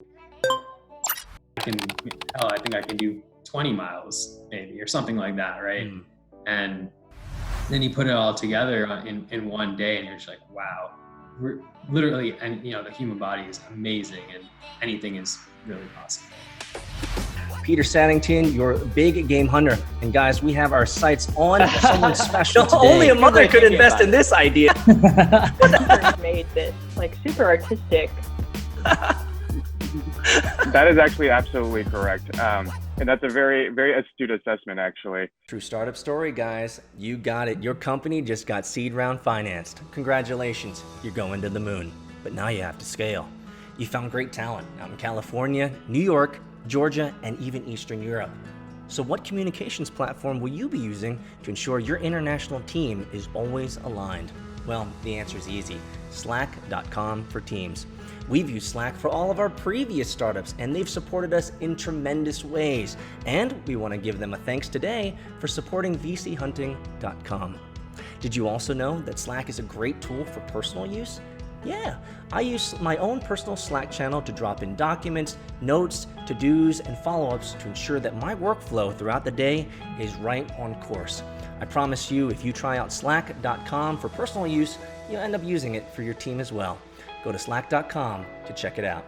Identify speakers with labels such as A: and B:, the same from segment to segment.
A: I think I can do 20 miles maybe, or something like that, right? And then you put it all together in one day, and you're just like, wow, we're literally, and the human body is amazing, and anything is really possible.
B: Peter Saddington, your big game hunter. And guys, we have our sights on someone special today. Only a mother could invest in this idea.
C: Made this like super artistic.
D: That is actually absolutely correct. And that's a very, very astute assessment, actually.
B: True startup story, guys. You got it. Your company just got seed round financed. Congratulations. You're going to the moon. But now you have to scale. You found great talent out in California, New York, Georgia, and even Eastern Europe. So what communications platform will you be using to ensure your international team is always aligned? Well, the answer is easy. Slack.com for Teams. We've used Slack for all of our previous startups, and they've supported us in tremendous ways. And we want to give them a thanks today for supporting vchunting.com. Did you also know that Slack is a great tool for personal use? Yeah, I use my own personal Slack channel to drop in documents, notes, to-dos, and follow-ups to ensure that my workflow throughout the day is right on course. I promise you, if you try out slack.com for personal use, you'll end up using it for your team as well. Go to slack.com to check it out.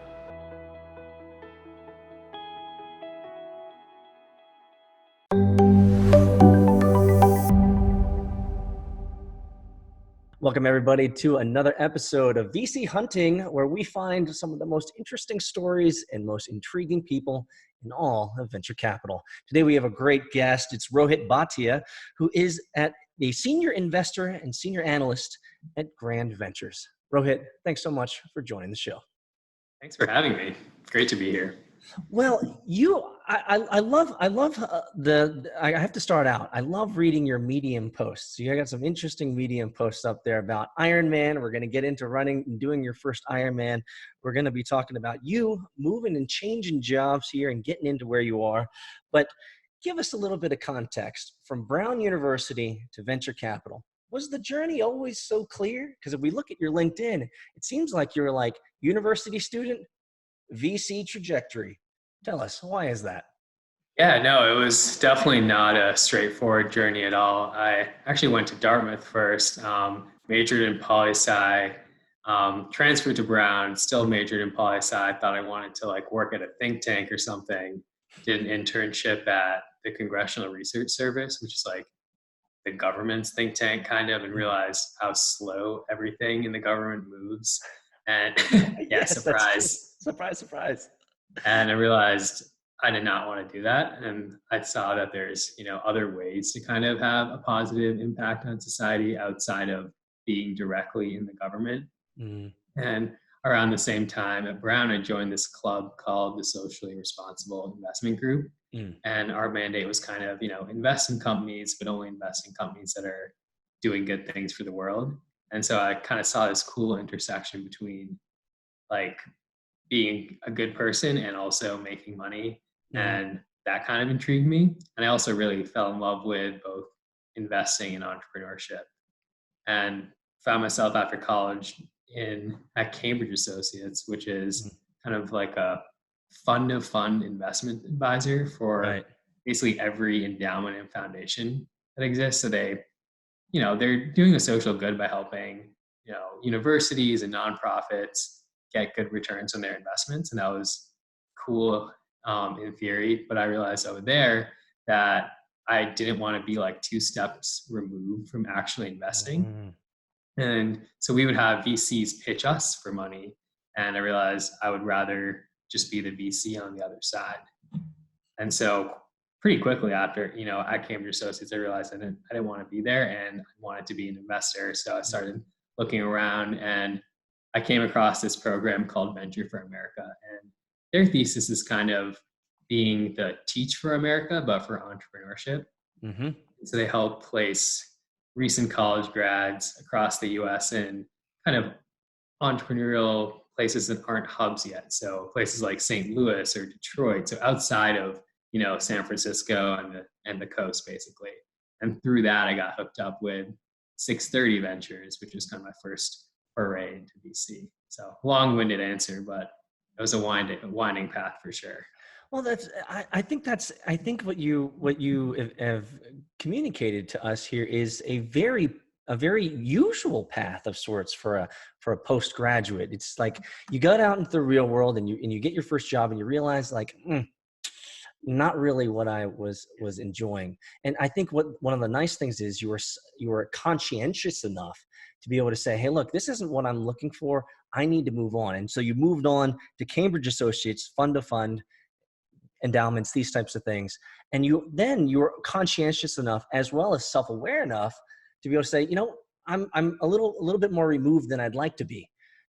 B: Welcome everybody to another episode of VC Hunting, where we find some of the most interesting stories and most intriguing people in all of venture capital. Today we have a great guest. It's Rohit Bhatia, who is a senior investor and senior analyst at Grand Ventures. Rohit, thanks so much for joining the show.
A: Thanks for having me. Great to be here.
B: Well, I have to start out. I love reading your Medium posts. You got some interesting Medium posts up there about Ironman. We're going to get into running and doing your first Ironman. We're going to be talking about you moving and changing jobs here and getting into where you are. But give us a little bit of context from Brown University to venture capital. Was the journey always so clear? Because if we look at your LinkedIn, it seems like you're like university student, VC trajectory. Tell us, why is that?
A: Yeah, no, it was definitely not a straightforward journey at all. I actually went to Dartmouth first, majored in poli-sci, transferred to Brown, still majored in poli-sci. I thought I wanted to work at a think tank or something. Did an internship at the Congressional Research Service, which is like the government's think tank kind of, and realized how slow everything in the government moves. And
B: Yes,
A: surprise.
B: Surprise.
A: And I realized I did not want to do that. And I saw that there's, other ways to kind of have a positive impact on society outside of being directly in the government. And around the same time at Brown, I joined this club called the Socially Responsible Investment Group. And our mandate was kind of, invest in companies, but only invest in companies that are doing good things for the world. And so I kind of saw this cool intersection between being a good person and also making money. And that kind of intrigued me. And I also really fell in love with both investing and entrepreneurship, and found myself after college at Cambridge Associates, which is kind of like a fund of fund investment advisor for basically every endowment and foundation that exists. So they're doing a social good by helping, universities and nonprofits get good returns on their investments. And that was cool in theory, but I realized over there that I didn't want to be 2 steps removed from actually investing. And so we would have VCs pitch us for money. And I realized I would rather just be the VC on the other side. And so pretty quickly after, at Cambridge Associates, I realized I didn't want to be there and I wanted to be an investor. So I started looking around, and I came across this program called Venture for America. And their thesis is kind of being the Teach for America, but for entrepreneurship. So they help place recent college grads across the US in kind of entrepreneurial places that aren't hubs yet. So places like St. Louis or Detroit. So outside of, San Francisco and the coast, basically. And through that, I got hooked up with 630 Ventures, which was kind of my first foray into VC. So long-winded answer, but it was a winding path for sure.
B: Well, I think what you have communicated to us here is a very usual path of sorts for a postgraduate. It's like you got out into the real world and you get your first job and you realize like, not really what I was enjoying. And I think one of the nice things is you were conscientious enough to be able to say, hey, look, this isn't what I'm looking for. I need to move on. And so you moved on to Cambridge Associates, fund to fund, endowments, these types of things. And you were conscientious enough as well as self-aware enough to be able to say, I'm a little bit more removed than I'd like to be.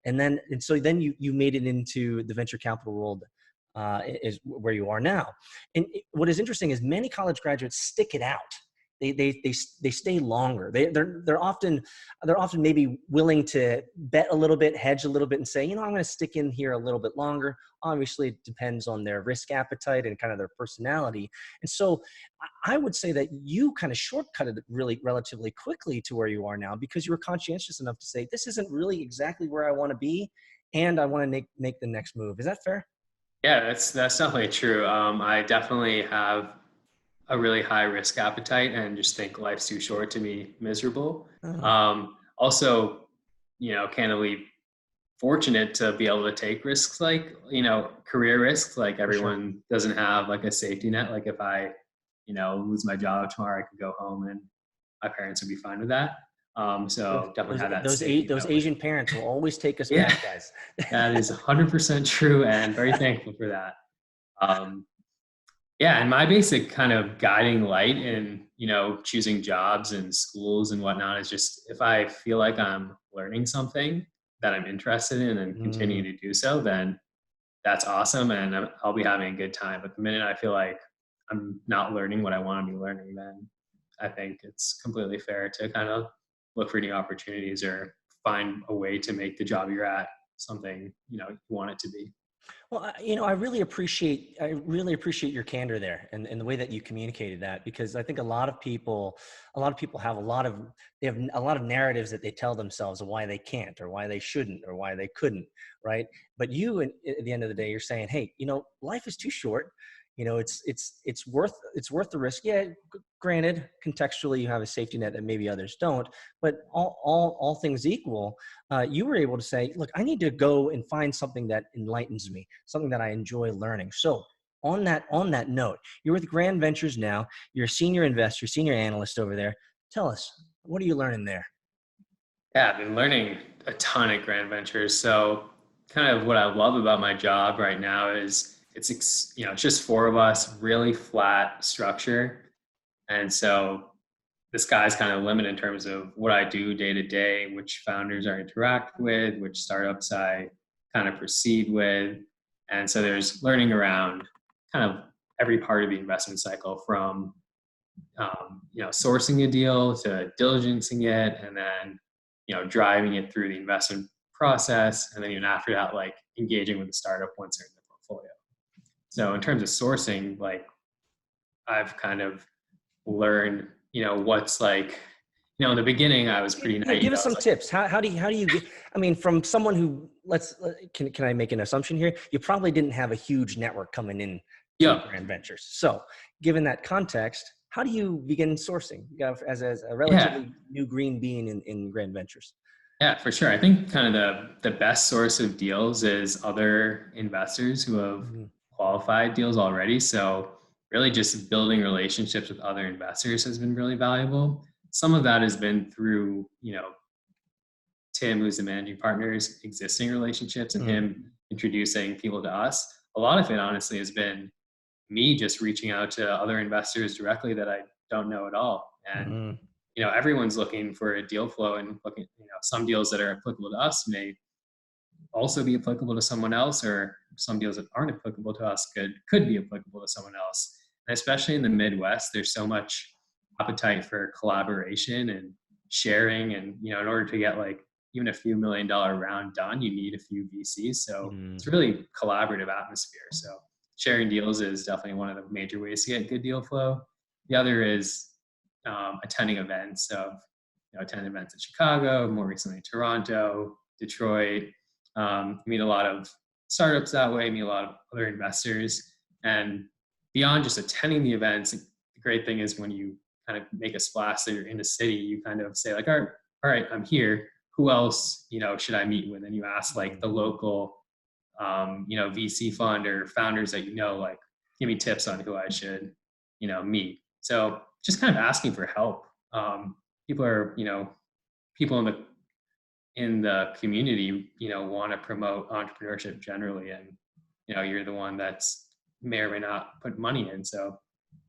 B: And so then you made it into the venture capital world, is where you are now. And what is interesting is many college graduates stick it out. They stay longer. They're often maybe willing to bet a little bit, hedge a little bit, and say, I'm going to stick in here a little bit longer. Obviously, it depends on their risk appetite and kind of their personality. And so, I would say that you kind of shortcutted it really relatively quickly to where you are now because you were conscientious enough to say, this isn't really exactly where I want to be, and I want to make the next move. Is that fair?
A: Yeah, that's definitely true. I definitely have a really high risk appetite and just think life's too short to be miserable. Also, candidly fortunate to be able to take risks like, career risks. Like everyone doesn't have like a safety net. Like if I, lose my job tomorrow, I could go home and my parents would be fine with that. So definitely have that
B: those Asian parents will always take us
A: yeah,
B: back, guys.
A: that is 100% true and very thankful for that. Yeah, and my basic kind of guiding light in, choosing jobs and schools and whatnot is just if I feel like I'm learning something that I'm interested in and continuing to do so, then that's awesome and I'll be having a good time. But the minute I feel like I'm not learning what I want to be learning, then I think it's completely fair to kind of look for new opportunities or find a way to make the job you're at something, you want it to be.
B: Well, I really appreciate your candor there and the way that you communicated that, because I think a lot of people have a lot of narratives that they tell themselves of why they can't or why they shouldn't or why they couldn't, right? But you, at the end of the day, you're saying, hey, life is too short. It's worth the risk. Yeah, granted, contextually, you have a safety net that maybe others don't. But all things equal, you were able to say, look, I need to go and find something that enlightens me, something that I enjoy learning. So on that note, you're with Grand Ventures now. You're a senior investor, senior analyst over there. Tell us, what are you learning there?
A: Yeah, I've been learning a ton at Grand Ventures. So kind of what I love about my job right now is it's just four of us, really flat structure. And so the sky's kind of the limit in terms of what I do day to day, which founders I interact with, which startups I kind of proceed with. And so there's learning around kind of every part of the investment cycle from, sourcing a deal to diligencing it and then, driving it through the investment process. And then even after that, like engaging with the startup once they're in the portfolio. So in terms of sourcing, like I've kind of learned, what's like, in the beginning I was pretty naive.
B: Give us some tips. How do you get, I mean, from someone who can I make an assumption here? You probably didn't have a huge network coming in to Grand Ventures. So given that context, how do you begin sourcing as a relatively new green bean in Grand Ventures?
A: Yeah, for sure. I think kind of the best source of deals is other investors who have qualified deals already. So really just building relationships with other investors has been really valuable. Some of that has been through, Tim, who's the managing partner's existing relationships and him introducing people to us. A lot of it honestly has been me just reaching out to other investors directly that I don't know at all. And everyone's looking for a deal flow and looking, some deals that are applicable to us may also be applicable to someone else, or some deals that aren't applicable to us could be applicable to someone else. And especially in the Midwest, there's so much appetite for collaboration and sharing. And, in order to get like even a few $1 million round done, you need a few VCs. So it's really collaborative atmosphere. So sharing deals is definitely one of the major ways to get good deal flow. The other is attending events. Attend events in Chicago, more recently Toronto, Detroit. Meet a lot of startups that way, meet a lot of other investors. And beyond just attending the events, the great thing is when you kind of make a splash that you're in the city, you kind of say like, all right, I'm here. Who else, should I meet with? And you ask like the local, VC fund or founders that like, give me tips on who I should, meet. So just kind of asking for help. People are, people in the community, want to promote entrepreneurship generally, and you're the one that's may or may not put money in. So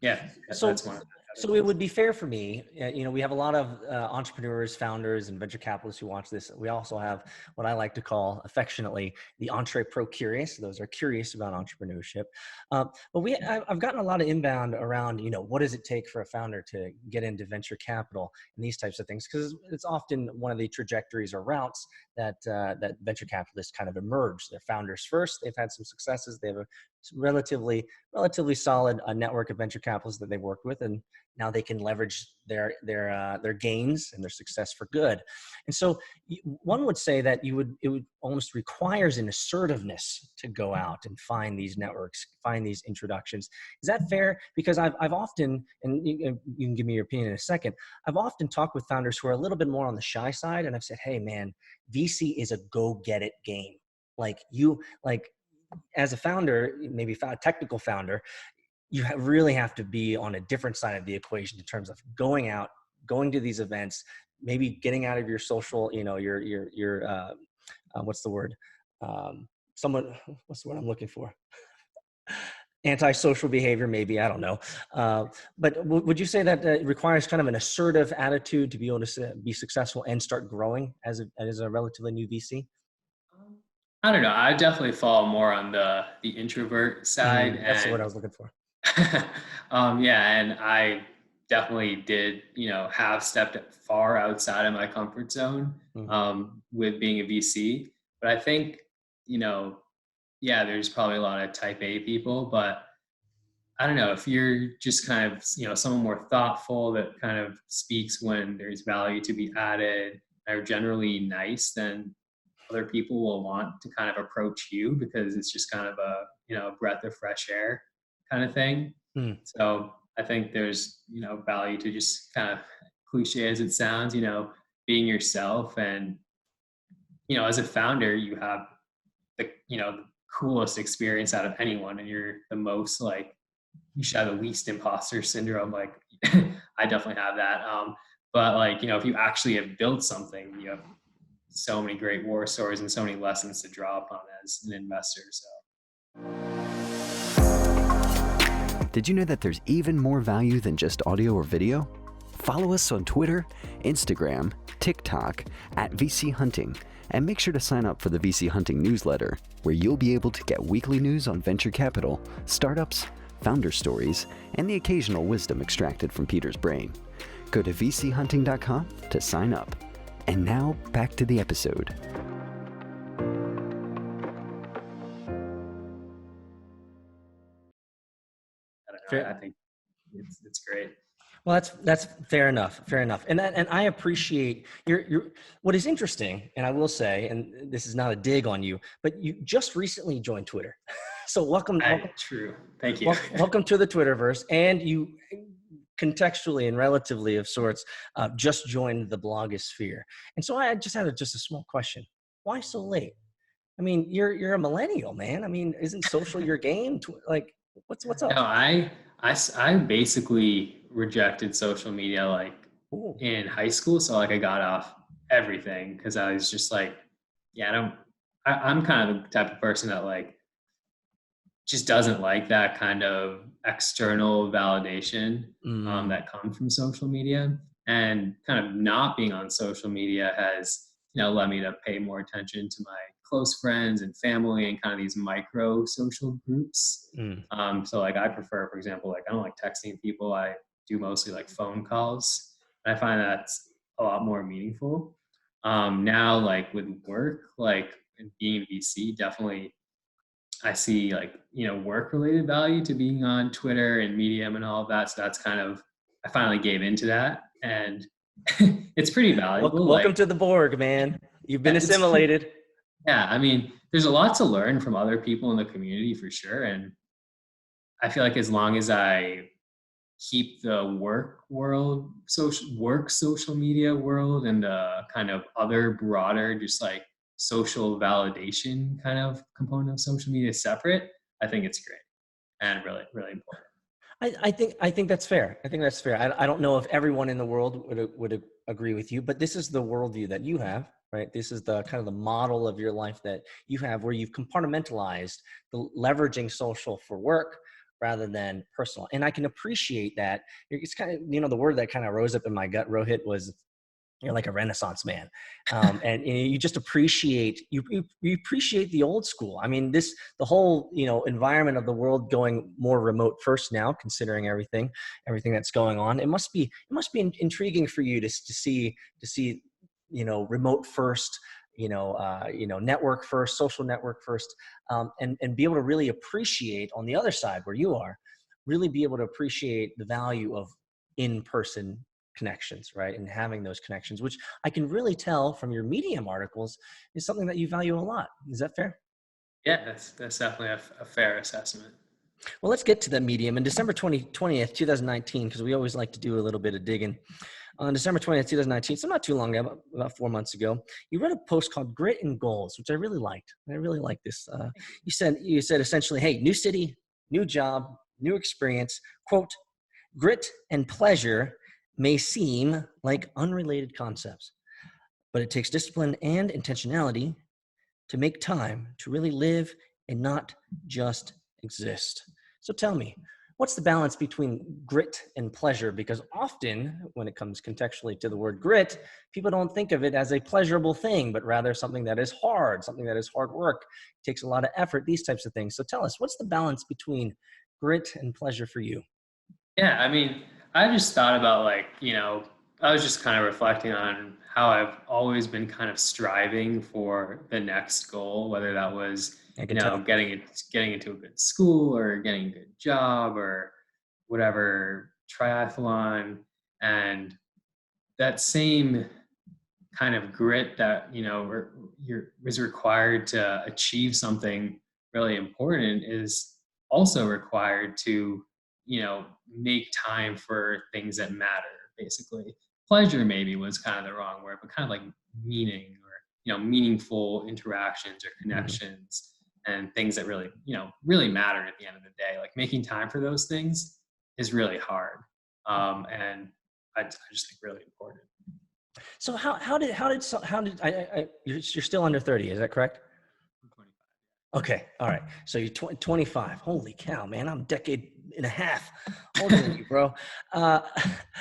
A: yeah, that's one of
B: So it would be fair for me, we have a lot of entrepreneurs, founders, and venture capitalists who watch this. We also have what I like to call affectionately the entre-pro curious. Those are curious about entrepreneurship. But I've gotten a lot of inbound around, what does it take for a founder to get into venture capital and these types of things? Because it's often one of the trajectories or routes that venture capitalists kind of emerge. They're founders first. They've had some successes. They have a relatively solid network of venture capitalists that they've worked with, and now they can leverage their gains and their success for good. And so one would say that it would almost requires an assertiveness to go out and find these networks, find these introductions. Is that fair? Because I've often, and you can give me your opinion in a second, I've often talked with founders who are a little bit more on the shy side, and I've said, hey man, VC is a go get it game. As a founder, maybe a technical founder, you really have to be on a different side of the equation in terms of going to these events, maybe getting out of your social, what's the word? What's the word I'm looking for? Antisocial behavior, maybe, I don't know. But would you say that it requires kind of an assertive attitude to be able to be successful and start growing as a relatively new VC?
A: I don't know. I definitely fall more on the introvert side.
B: That's the word I was looking for.
A: And I definitely did, have stepped far outside of my comfort zone with being a VC. But I think, there's probably a lot of type A people, but I don't know, if you're just kind of, someone more thoughtful that kind of speaks when there's value to be added, are generally nice, then other people will want to kind of approach you because it's just kind of a breath of fresh air kind of thing. So I think there's value to just kind of cliche as it sounds, being yourself. And as a founder, you have the coolest experience out of anyone, and you're the most you should have the least imposter syndrome. I definitely have that. But if you actually have built something, you have so many great war stories and so many lessons to draw upon as an investor. So.
E: Did you know that there's even more value than just audio or video? Follow us on Twitter, Instagram, TikTok @VC Hunting, and make sure to sign up for the VC Hunting newsletter, where you'll be able to get weekly news on venture capital, startups, founder stories, and the occasional wisdom extracted from Peter's brain. Go to vchunting.com to sign up. And now, back to the episode.
A: I think it's great.
B: Well, that's fair enough. And I appreciate your what is interesting, and I will say, and this is not a dig on you, but you just recently joined Twitter. So welcome.
A: True. Thank you.
B: Welcome to the Twitterverse. And you contextually and relatively of sorts, just joined the blogosphere. And so I just had a small question. Why so late? I mean, you're a millennial, man. I mean, isn't social your game? What's up?
A: No, I basically rejected social media in high school. So I got off everything because I was just I'm kind of the type of person that just doesn't like that kind of external validation that comes from social media. And kind of not being on social media has led me to pay more attention to my close friends and family and kind of these micro social groups. So I prefer, for example, I don't like texting people. I do mostly phone calls. And I find that's a lot more meaningful. Now with work, and being a VC, definitely I see work related value to being on Twitter and Medium and all of that. So that's kind of, I finally gave into that, and it's pretty valuable.
B: Welcome to the Borg, man. You've been assimilated.
A: Yeah, I mean, there's a lot to learn from other people in the community for sure. And I feel like as long as I keep the work social media world and the kind of other broader, just like social validation kind of component of social media separate, I think it's great and really, really important.
B: I think that's fair. I think that's fair. I don't know if everyone in the world would agree with you, but this is the worldview that you have, right? This is the kind of the model of your life that you have, where you've compartmentalized the leveraging social for work rather than personal. And I can appreciate that. It's kind of, the word that kind of rose up in my gut, Rohit, was you're like a Renaissance man, and you just appreciate you appreciate the old school. I mean, the whole environment of the world going more remote first now, considering everything that's going on. It must be intriguing for you to see remote first, network first, social network first, and be able to really appreciate on the other side where you are, really be able to appreciate the value of in-person connections, right? And having those connections, which I can really tell from your Medium articles is something that you value a lot. Is that fair?
A: Yeah, that's definitely a fair assessment.
B: Well, let's get to the Medium. In December 20th, 2019, because we always like to do a little bit of digging. On December 20th, 2019, so not too long ago, about 4 months ago, you read a post called Grit and Goals, which I really liked. I really liked this. You said essentially, hey, new city, new job, new experience, quote, grit and pleasure may seem like unrelated concepts, but it takes discipline and intentionality to make time to really live and not just exist. So tell me, what's the balance between grit and pleasure? Because often when it comes contextually to the word grit, people don't think of it as a pleasurable thing, but rather something that is hard, something that is hard work, takes a lot of effort, these types of things. So tell us, what's the balance between grit and pleasure for you?
A: Yeah, I mean, I just thought about I was just kind of reflecting on how I've always been kind of striving for the next goal, whether that was,
B: I can tell.
A: getting into a good school or getting a good job or whatever, triathlon. And that same kind of grit that, is required to achieve something really important is also required to, make time for things that matter, basically. Pleasure maybe was kind of the wrong word, but kind of like meaning or, meaningful interactions or connections and things that really, really matter at the end of the day. Like making time for those things is really hard. And I just think really important.
B: So how did you're still under 30, is that correct?
A: I'm 25.
B: Okay, all right. So you're 25. Holy cow, man! I'm a decade and a half older than you, bro. Uh,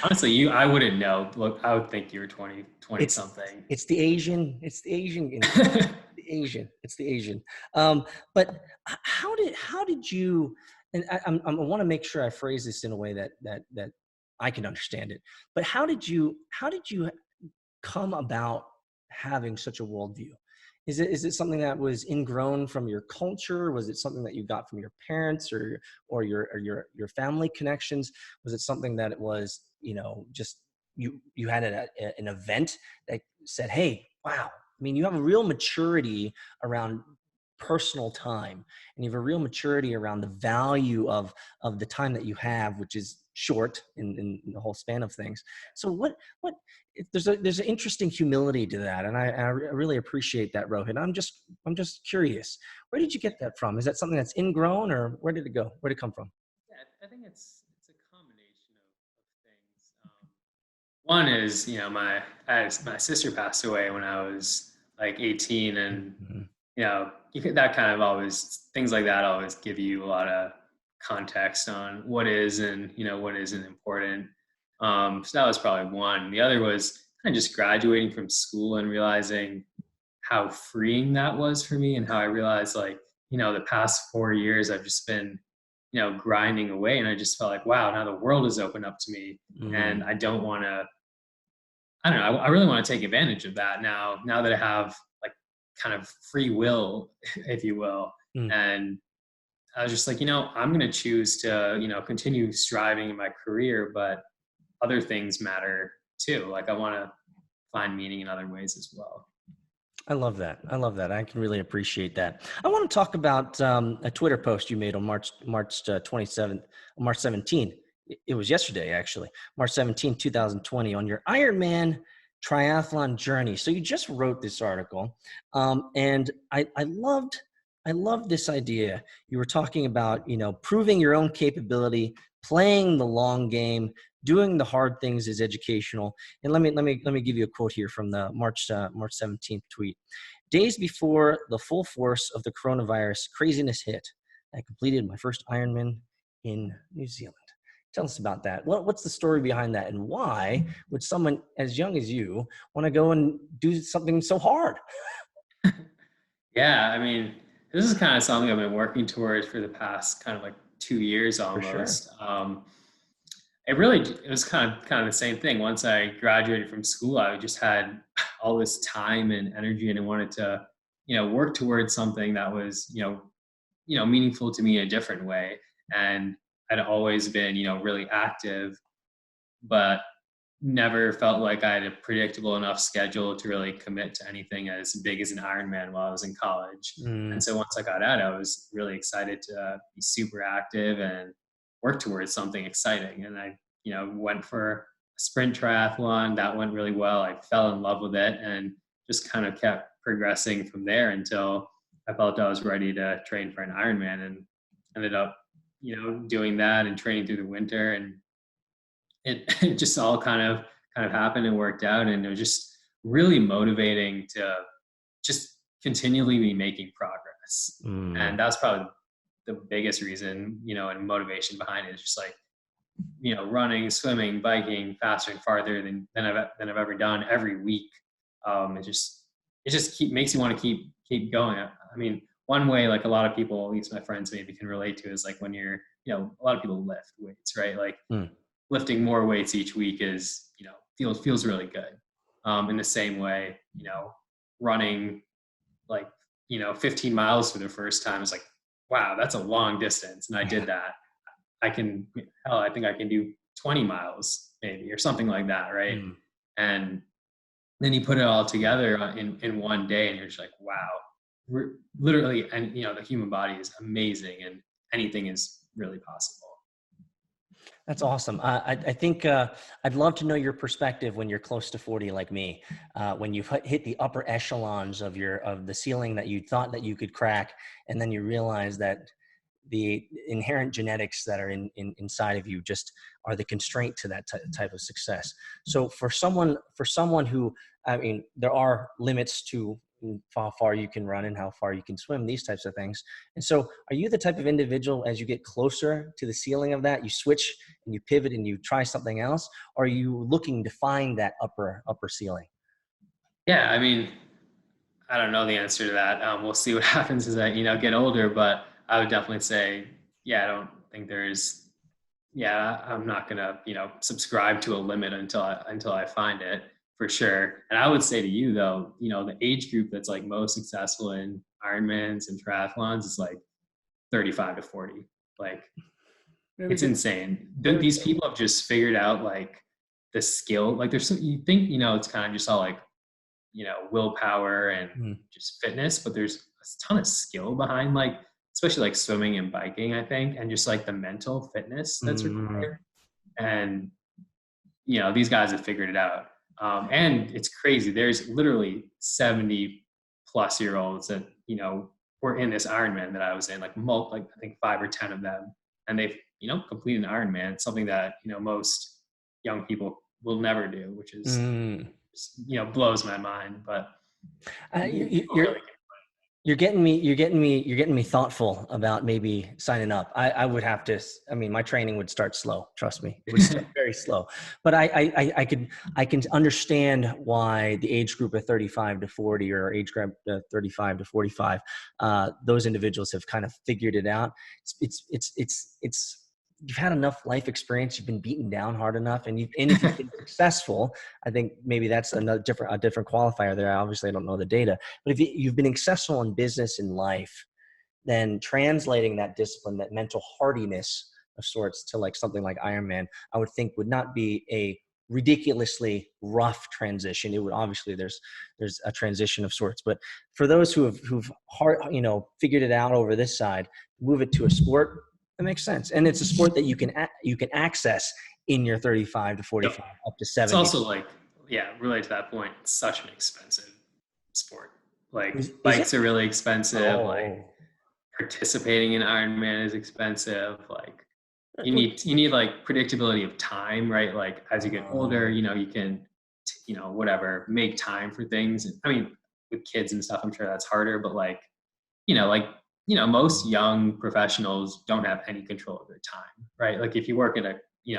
A: Honestly, I wouldn't know. Look, I would think you were 20
B: it's
A: something.
B: it's the Asian. It's the Asian. It's the Asian. But how did you? And I want to make sure I phrase this in a way that I can understand it. But how did you come about having such a worldview? Is it something that was ingrown from your culture? Was it something that you got from your parents or your family connections? Was it something that it was, just you had an event that said, hey, wow. I mean, you have a real maturity around personal time, and you have a real maturity around the value of the time that you have, which is short in the whole span of things. So what there's an interesting humility to that, and I really appreciate that, Rohit. I'm just curious, where did you get that from? Is that something that's ingrown, or where did it go? Where did it come from?
A: Yeah, I think it's a combination of things. One is, my sister passed away when I was like 18, and
B: Mm-hmm.
A: that kind of always, things like that always give you a lot of context on what is and what isn't important. So that was probably one. The other was kind of just graduating from school and realizing how freeing that was for me, and how I realized the past 4 years I've just been grinding away, and I just felt like, wow, now the world has opened up to me, and I don't want to. I don't know. I really want to take advantage of that now that I have like kind of free will, if you will.
B: Mm.
A: And I was just like, I'm going to choose to, continue striving in my career, but other things matter too. Like I want to find meaning in other ways as well.
B: I love that. I love that. I can really appreciate that. I want to talk about a Twitter post you made on March 27th, March 17th. It was yesterday, actually, March 17th, 2020, on your Ironman triathlon journey. So you just wrote this article, and I loved this idea. You were talking about, proving your own capability, playing the long game, doing the hard things is educational. And let me give you a quote here from the March 17th tweet. Days before the full force of the coronavirus craziness hit, I completed my first Ironman in New Zealand. Tell us about that. What's the story behind that, and why would someone as young as you want to go and do something so hard?
A: Yeah, I mean, this is kind of something I've been working towards for the past kind of like 2 years almost.
B: Sure.
A: It was kind of the same thing. Once I graduated from school, I just had all this time and energy, and I wanted to, work towards something that was, meaningful to me in a different way. And I'd always been, really active, but never felt like I had a predictable enough schedule to really commit to anything as big as an Ironman while I was in college. And so once I got out, I was really excited to be super active and work towards something exciting. And I, went for a sprint triathlon. That went really well. I fell in love with it and just kind of kept progressing from there until I felt I was ready to train for an Ironman, and ended up, doing that and training through the winter. And it just all kind of happened and worked out. And it was just really motivating to just continually be making progress. And that's probably the biggest reason, and motivation behind it is just like, running, swimming, biking faster and farther than I've ever done every week. It just makes you want to keep going. I mean, one way, like a lot of people, at least my friends maybe can relate to, is like when you're, a lot of people lift weights, right? Like lifting more weights each week is, feels really good. In the same way, running like, 15 miles for the first time is like, wow, that's a long distance. And I did that. I think I can do 20 miles maybe, or something like that. Right. And then you put it all together in one day, and you're just like, wow, we're literally, and the human body is amazing, and anything is really possible.
B: That's awesome. I think I'd love to know your perspective when you're close to 40 like me, when you've hit the upper echelons of the ceiling that you thought that you could crack, and then you realize that the inherent genetics that are inside of you just are the constraint to that type of success. So for someone who, I mean, there are limits to how far you can run and how far you can swim, these types of things. And so are you the type of individual, as you get closer to the ceiling of that, you switch and you pivot and you try something else? Or are you looking to find that upper ceiling?
A: Yeah, I mean, I don't know the answer to that. We'll see what happens as I, get older, but I would definitely say, I don't think I'm not gonna, subscribe to a limit until I find it, for sure. And I would say to you though, the age group that's like most successful in Ironmans and triathlons is like 35 to 40. Like it's insane. These people have just figured out like the skill. Like you think, it's kind of just all like, willpower and just fitness, but there's a ton of skill behind, like, especially like swimming and biking, I think, and just like the mental fitness that's required. And, these guys have figured it out. And it's crazy. There's literally 70 plus year olds that, were in this Ironman that I was in, like I think 5 or 10 of them. And they've, completed an Ironman. It's something that, most young people will never do, which is, blows my mind. But
B: you're getting me thoughtful about maybe signing up. I would have to, I mean, my training would start slow. Trust me, it would start very slow. But I can understand why the age group of 35 to 40 or age group 35 to 45, those individuals have kind of figured it out. It's you've had enough life experience. You've been beaten down hard enough, and if you've been successful, I think maybe that's a different qualifier there. Obviously, I don't know the data, but if you've been successful in business and life, then translating that discipline, that mental hardiness of sorts, to like something like Ironman, I would think would not be a ridiculously rough transition. It would obviously there's a transition of sorts, but for those who've figured it out over this side, move it to a sport, that makes sense. And it's a sport that you can access in your 35 to 45 up to 70.
A: It's also like, related to that point, it's such an expensive sport. Like bikes are really expensive. Like participating in Ironman is expensive. Like you need like predictability of time, right? Like as you get older, you can, make time for things. I mean, with kids and stuff, I'm sure that's harder, but most young professionals don't have any control of their time, right? Like if you work in a,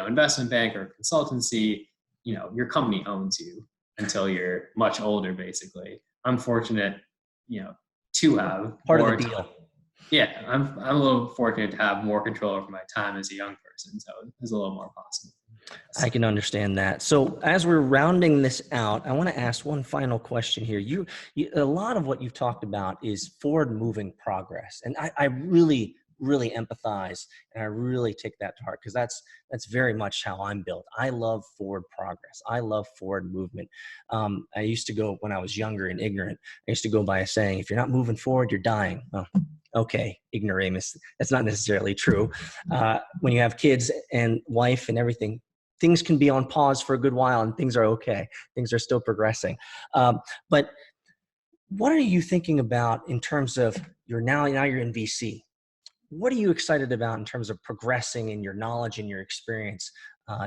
A: investment bank or consultancy, your company owns you until you're much older, basically. I'm fortunate, to have
B: part
A: more
B: of the deal.
A: Time. Yeah, I'm a little fortunate to have more control over my time as a young person, so it's a little more possible.
B: I can understand that. So as we're rounding this out, I want to ask one final question here. You a lot of what you've talked about is forward-moving progress, and I really empathize, and I really take that to heart, because that's very much how I'm built. I love forward progress. I love forward movement. I used to go, when I was younger and ignorant, I used to go by a saying, if you're not moving forward, you're dying. Oh, okay, ignoramus. That's not necessarily true. When you have kids and wife and everything, things can be on pause for a good while and things are okay. Things are still progressing. But what are you thinking about in terms of now you're in VC? What are you excited about in terms of progressing in your knowledge and your experience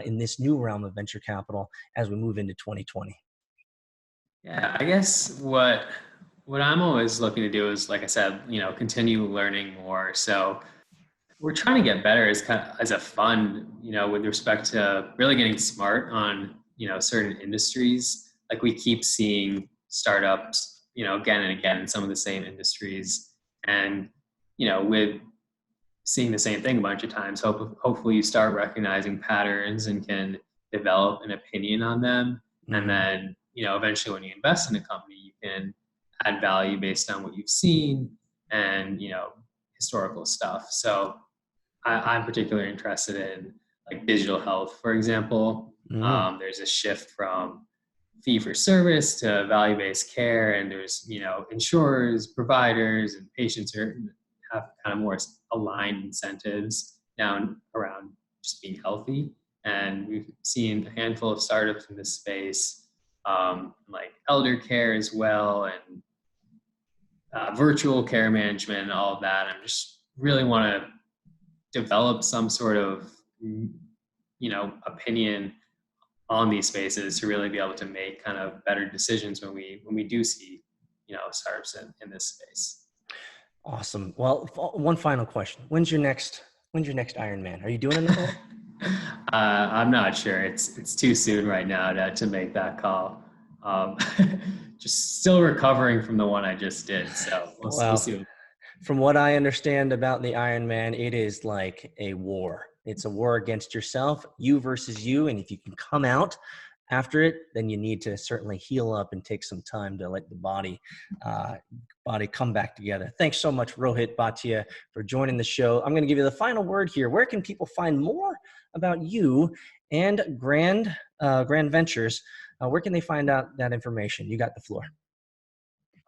B: in this new realm of venture capital as we move into 2020?
A: Yeah, I guess what I'm always looking to do is, like I said, continue learning more. So we're trying to get better as a fund, with respect to really getting smart on, certain industries. Like we keep seeing startups, again and again in some of the same industries, and, with seeing the same thing a bunch of times, hopefully you start recognizing patterns and can develop an opinion on them. Mm-hmm. And then, eventually when you invest in a company, you can add value based on what you've seen and, historical stuff. So I'm particularly interested in like digital health, for example. Mm-hmm. There's a shift from fee for service to value-based care, and there's, insurers, providers, and patients have kind of more aligned incentives down around just being healthy. And we've seen a handful of startups in this space, like elder care as well, and virtual care management and all of that. I just really want to develop some sort of, opinion on these spaces to really be able to make kind of better decisions when we do see, startups in this space.
B: Awesome. Well, one final question. When's your next Ironman? Are you doing another one?
A: I'm not sure. It's too soon right now to make that call. Just still recovering from the one I just did. So we'll see.
B: From what I understand about the Ironman, it is like a war. It's a war against yourself, you versus you. And if you can come out after it, then you need to certainly heal up and take some time to let the body come back together. Thanks so much, Rohit Bhatia, for joining the show. I'm going to give you the final word here. Where can people find more about you and Grand Ventures? Where can they find out that information? You got the floor.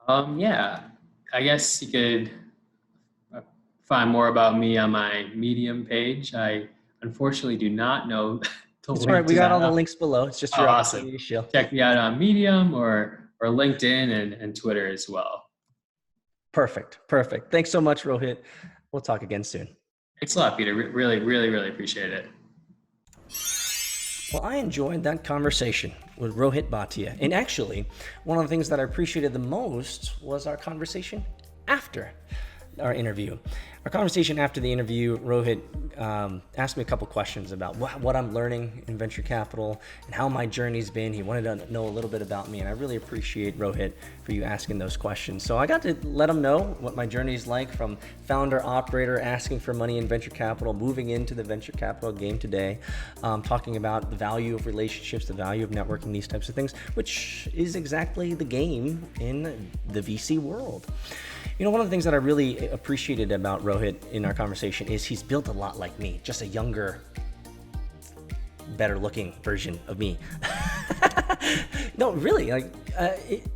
A: I guess you could find more about me on my Medium page. I unfortunately do not know
B: That's right. We got all the links below. It's just your
A: awesome. Check me out on Medium or LinkedIn and Twitter as well.
B: Perfect. Thanks so much, Rohit. We'll talk again soon.
A: Thanks a lot, Peter. Really, really, really appreciate it.
B: Well, I enjoyed that conversation with Rohit Bhatia. And actually, one of the things that I appreciated the most was our conversation after our interview. Our conversation after the interview, Rohit asked me a couple questions about what I'm learning in venture capital and how my journey's been. He wanted to know a little bit about me, and I really appreciate, Rohit, for you asking those questions. So I got to let him know what my journey's like from founder, operator, asking for money in venture capital, moving into the venture capital game today, talking about the value of relationships, the value of networking, these types of things, which is exactly the game in the VC world. One of the things that I really appreciated about Rohit in our conversation is he's built a lot like me, just a younger better looking version of me. No, really, like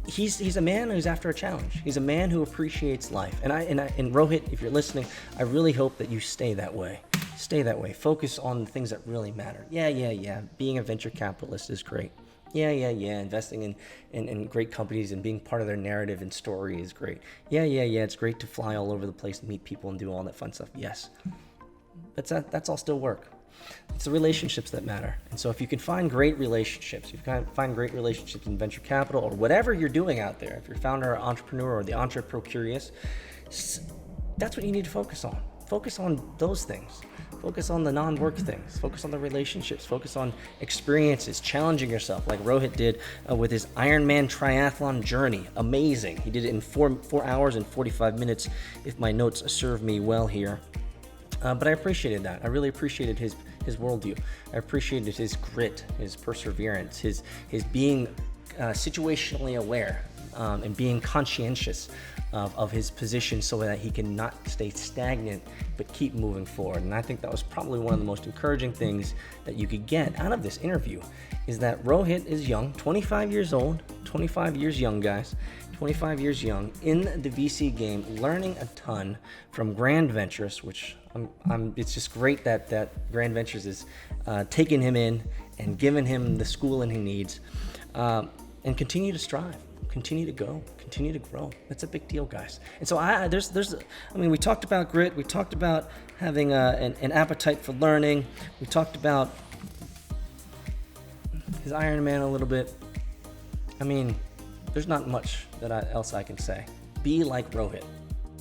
B: he's a man who's after a challenge. He's a man who appreciates life. And Rohit, if you're listening, I really hope that you stay that way. Stay that way. Focus on the things that really matter. Yeah. Being a venture capitalist is great. Yeah. Investing in great companies and being part of their narrative and story is great. Yeah. It's great to fly all over the place and meet people and do all that fun stuff. Yes. But that's all still work. It's the relationships that matter. And so if you can find great relationships, in venture capital or whatever you're doing out there, if you're a founder or entrepreneur or the entrepreneur curious, that's what you need to focus on. Focus on those things. Focus on the non-work things. Focus on the relationships. Focus on experiences, challenging yourself like Rohit did with his Ironman triathlon journey. Amazing. He did it in 4 hours and 45 minutes, if my notes serve me well here. But I appreciated that. I really appreciated his worldview. I appreciated his grit, his perseverance, his being situationally aware and being conscientious of his position so that he can not stay stagnant but keep moving forward. And I think that was probably one of the most encouraging things that you could get out of this interview is that Rohit is young, 25 years old, 25 years young, guys. 25 years young in the VC game, learning a ton from Grand Ventures, which it's just great that Grand Ventures is taking him in and giving him the schooling he needs, and continue to strive, continue to go, continue to grow. That's a big deal, guys. And so we talked about grit, we talked about having an appetite for learning, we talked about his Ironman a little bit. I mean, there's not much else I can say. Be like Rohit.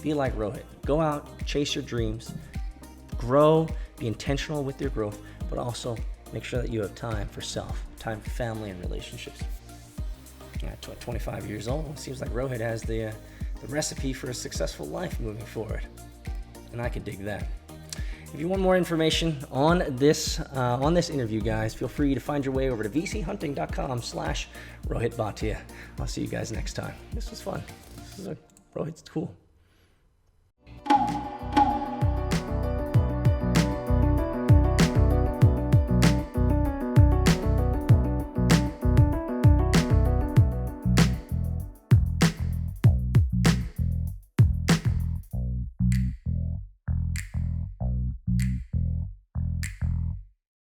B: Be like Rohit. Go out, chase your dreams, grow, be intentional with your growth, but also make sure that you have time for self, time for family and relationships. At 25 years old, it seems like Rohit has the recipe for a successful life moving forward. And I could dig that. If you want more information on this interview, guys, feel free to find your way over to vchunting.com/Rohit Bhatia. I'll see you guys next time. This was fun. Rohit's cool.